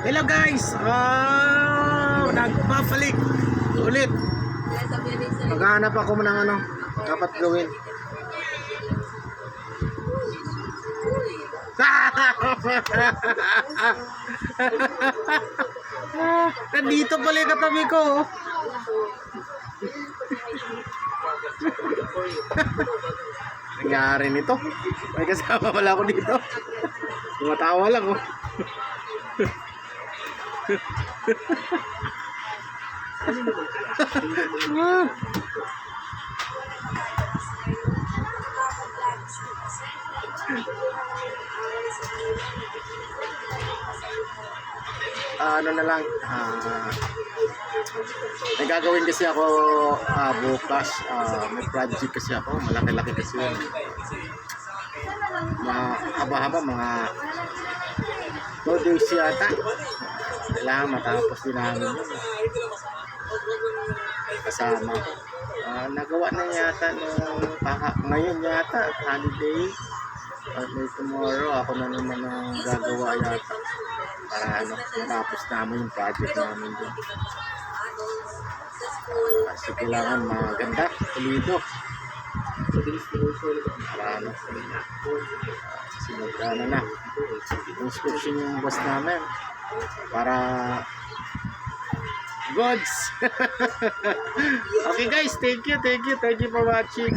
Hello guys! Nagpapalik ulit. Maghanap ako ng ano dapat gawin. Nandito pala yung katabi ko. Nangyari nito. May kasama pala ako dito. Tumatawa lang oh. Ano na lang may gagawin kasi ako bukas, may project kasi ako, malaki-laki kasi yun, haba-haba, mga 2 days yata, kailangan matapos din namin yun. Kasama ko nagawa na yata ngayon yata holiday, may tomorrow ako na naman ang gagawa yata para matapos namin yung project namin din. Kasi kailangan maganda, pulido para sinagana na inscription yung boss namin para goods. Okay guys, thank you for watching.